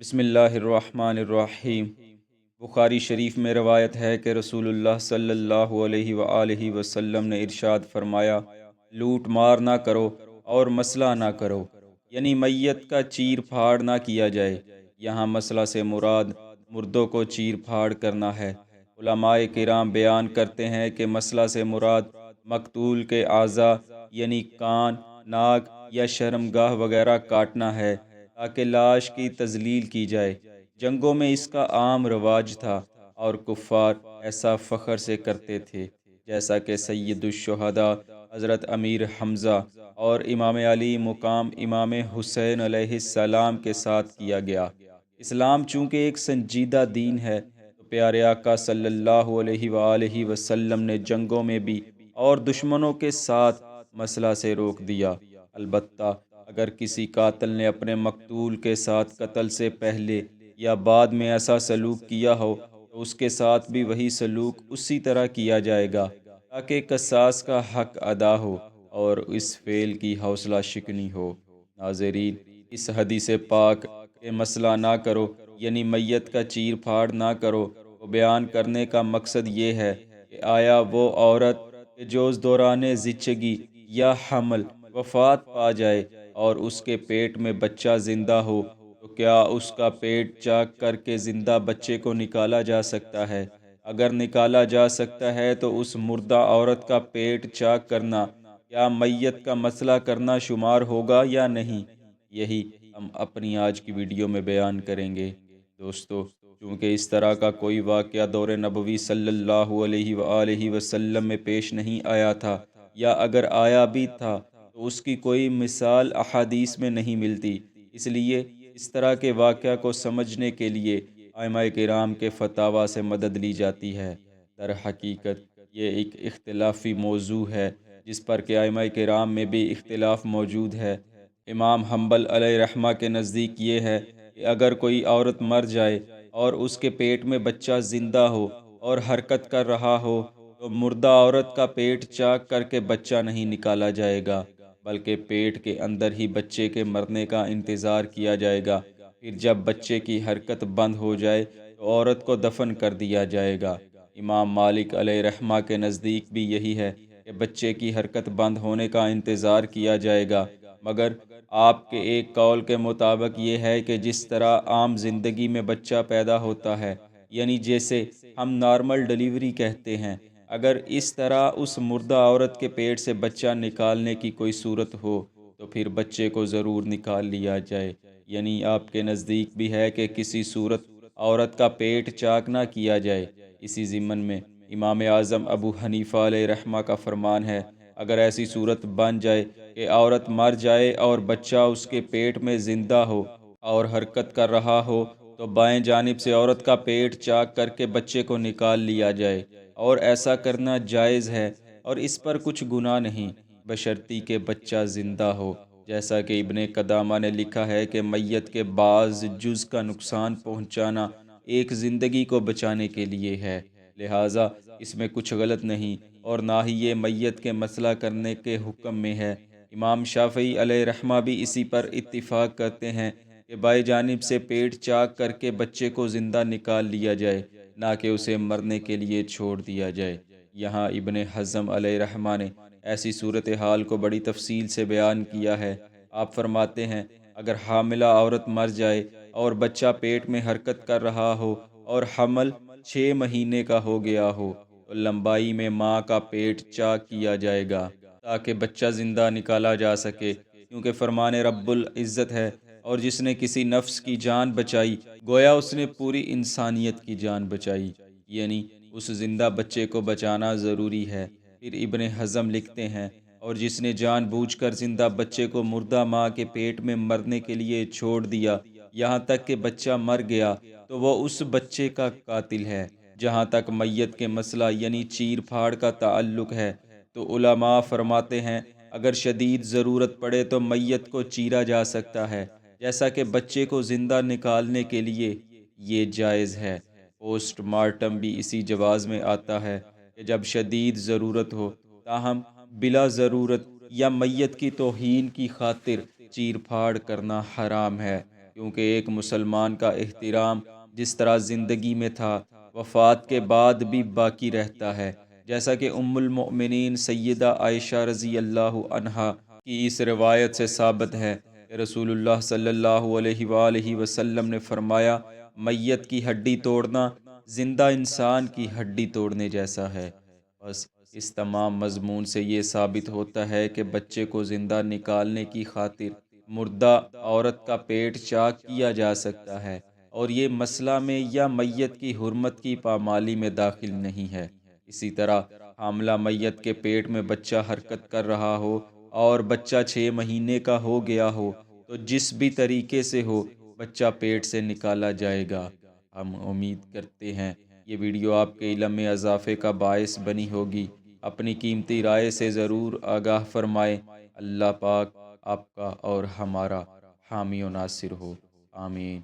بسم اللہ الرحمن الرحیم۔ بخاری شریف میں روایت ہے کہ رسول اللہ صلی اللہ علیہ وآلہ وسلم نے ارشاد فرمایا، لوٹ مار نہ کرو اور مسئلہ نہ کرو، یعنی میت کا چیر پھاڑ نہ کیا جائے۔ یہاں مسئلہ سے مراد مردوں کو چیر پھاڑ کرنا ہے۔ علماء کرام بیان کرتے ہیں کہ مسئلہ سے مراد مقتول کے اعضاء یعنی کان، ناک یا شرمگاہ وغیرہ کاٹنا ہے تاکہ لاش کی تذلیل کی جائے۔ جنگوں میں اس کا عام رواج تھا اور کفار ایسا فخر سے کرتے تھے، جیسا کہ سید الشہداء حضرت امیر حمزہ اور امام علی مقام امام حسین علیہ السلام کے ساتھ کیا گیا۔ اسلام چونکہ ایک سنجیدہ دین ہے تو پیارے آقا صلی اللہ علیہ وآلہ وسلم نے جنگوں میں بھی اور دشمنوں کے ساتھ مسئلہ سے روک دیا۔ البتہ اگر کسی قاتل نے اپنے مقتول کے ساتھ قتل سے پہلے یا بعد میں ایسا سلوک کیا ہو تو اس کے ساتھ بھی وہی سلوک اسی طرح کیا جائے گا تاکہ قصاص کا حق ادا ہو اور اس فعل کی حوصلہ شکنی ہو۔ ناظرین، اس حدیث پاک کہ مسئلہ نہ کرو یعنی میت کا چیر پھاڑ نہ کرو کو بیان کرنے کا مقصد یہ ہے کہ آیا وہ عورت کہ جو اس دوران زچگی یا حمل وفات پا جائے اور اس کے پیٹ میں بچہ زندہ ہو تو کیا اس کا پیٹ چاک کر کے زندہ بچے کو نکالا جا سکتا ہے؟ اگر نکالا جا سکتا ہے تو اس مردہ عورت کا پیٹ چاک کرنا کیا میت کا مسئلہ کرنا شمار ہوگا یا نہیں؟ یہی ہم اپنی آج کی ویڈیو میں بیان کریں گے۔ دوستو، چونکہ اس طرح کا کوئی واقعہ دور نبوی صلی اللہ علیہ وآلہ وسلم میں پیش نہیں آیا تھا، یا اگر آیا بھی تھا تو اس کی کوئی مثال احادیث میں نہیں ملتی، اس لیے اس طرح کے واقعہ کو سمجھنے کے لیے ائمہ کرام کے فتاوی سے مدد لی جاتی ہے۔ در حقیقت یہ ایک اختلافی موضوع ہے جس پر کہ ائمہ کرام میں بھی اختلاف موجود ہے۔ امام حنبل علیہ رحمہ کے نزدیک یہ ہے کہ اگر کوئی عورت مر جائے اور اس کے پیٹ میں بچہ زندہ ہو اور حرکت کر رہا ہو تو مردہ عورت کا پیٹ چاک کر کے بچہ نہیں نکالا جائے گا، بلکہ پیٹ کے اندر ہی بچے کے مرنے کا انتظار کیا جائے گا۔ پھر جب بچے کی حرکت بند ہو جائے تو عورت کو دفن کر دیا جائے گا۔ امام مالک علیہ رحمہ کے نزدیک بھی یہی ہے کہ بچے کی حرکت بند ہونے کا انتظار کیا جائے گا، مگر آپ کے ایک قول کے مطابق یہ ہے کہ جس طرح عام زندگی میں بچہ پیدا ہوتا ہے، یعنی جیسے ہم نارمل ڈیلیوری کہتے ہیں، اگر اس طرح اس مردہ عورت کے پیٹ سے بچہ نکالنے کی کوئی صورت ہو تو پھر بچے کو ضرور نکال لیا جائے۔ یعنی آپ کے نزدیک بھی ہے کہ کسی صورت عورت کا پیٹ چاک نہ کیا جائے۔ اسی ضمن میں امام اعظم ابو حنیفہ علیہ رحمہ کا فرمان ہے، اگر ایسی صورت بن جائے کہ عورت مر جائے اور بچہ اس کے پیٹ میں زندہ ہو اور حرکت کر رہا ہو تو بائیں جانب سے عورت کا پیٹ چاک کر کے بچے کو نکال لیا جائے، اور ایسا کرنا جائز ہے اور اس پر کچھ گناہ نہیں، بشرطی کہ بچہ زندہ ہو۔ جیسا کہ ابن قدامہ نے لکھا ہے کہ میت کے بعض جز کا نقصان پہنچانا ایک زندگی کو بچانے کے لیے ہے، لہٰذا اس میں کچھ غلط نہیں، اور نہ ہی یہ میت کے مسئلہ کرنے کے حکم میں ہے۔ امام شافعی علیہ رحمہ بھی اسی پر اتفاق کرتے ہیں کہ بائیں جانب سے پیٹ چاک کر کے بچے کو زندہ نکال لیا جائے، نہ کہ اسے مرنے کے لیے چھوڑ دیا جائے۔ یہاں ابن حزم علیہ رحمہ نے ایسی صورتحال کو بڑی تفصیل سے بیان کیا ہے۔ آپ فرماتے ہیں، اگر حاملہ عورت مر جائے اور بچہ پیٹ میں حرکت کر رہا ہو اور حمل 6 مہینے کا ہو گیا ہو تو لمبائی میں ماں کا پیٹ چاک کیا جائے گا تاکہ بچہ زندہ نکالا جا سکے، کیونکہ فرمان رب العزت ہے، اور جس نے کسی نفس کی جان بچائی گویا اس نے پوری انسانیت کی جان بچائی، یعنی اس زندہ بچے کو بچانا ضروری ہے۔ پھر ابن حزم لکھتے ہیں، اور جس نے جان بوجھ کر زندہ بچے کو مردہ ماں کے پیٹ میں مرنے کے لیے چھوڑ دیا یہاں تک کہ بچہ مر گیا تو وہ اس بچے کا قاتل ہے۔ جہاں تک میت کے مسئلہ یعنی چیر پھاڑ کا تعلق ہے تو علماء فرماتے ہیں، اگر شدید ضرورت پڑے تو میت کو چیرا جا سکتا ہے، جیسا کہ بچے کو زندہ نکالنے کے لیے یہ جائز ہے۔ پوسٹ مارٹم بھی اسی جواز میں آتا ہے کہ جب شدید ضرورت ہو، تاہم بلا ضرورت یا میت کی توہین کی خاطر چیر پھاڑ کرنا حرام ہے۔ کیونکہ ایک مسلمان کا احترام جس طرح زندگی میں تھا وفات کے بعد بھی باقی رہتا ہے، جیسا کہ ام المؤمنین سیدہ عائشہ رضی اللہ عنہا کی اس روایت سے ثابت ہے کہ رسول اللہ صلی اللہ علیہ وآلہ وسلم نے فرمایا، میت کی ہڈی توڑنا زندہ انسان کی ہڈی توڑنے جیسا ہے۔ بس اس تمام مضمون سے یہ ثابت ہوتا ہے کہ بچے کو زندہ نکالنے کی خاطر مردہ عورت کا پیٹ چاک کیا جا سکتا ہے، اور یہ مسئلہ میں یا میت کی حرمت کی پامالی میں داخل نہیں ہے۔ اسی طرح حاملہ میت کے پیٹ میں بچہ حرکت کر رہا ہو اور بچہ 6 مہینے کا ہو گیا ہو تو جس بھی طریقے سے ہو بچہ پیٹ سے نکالا جائے گا۔ ہم امید کرتے ہیں یہ ویڈیو آپ کے علم میں اضافے کا باعث بنی ہوگی۔ اپنی قیمتی رائے سے ضرور آگاہ فرمائیں۔ اللہ پاک آپ کا اور ہمارا حامی و ناصر ہو، آمین۔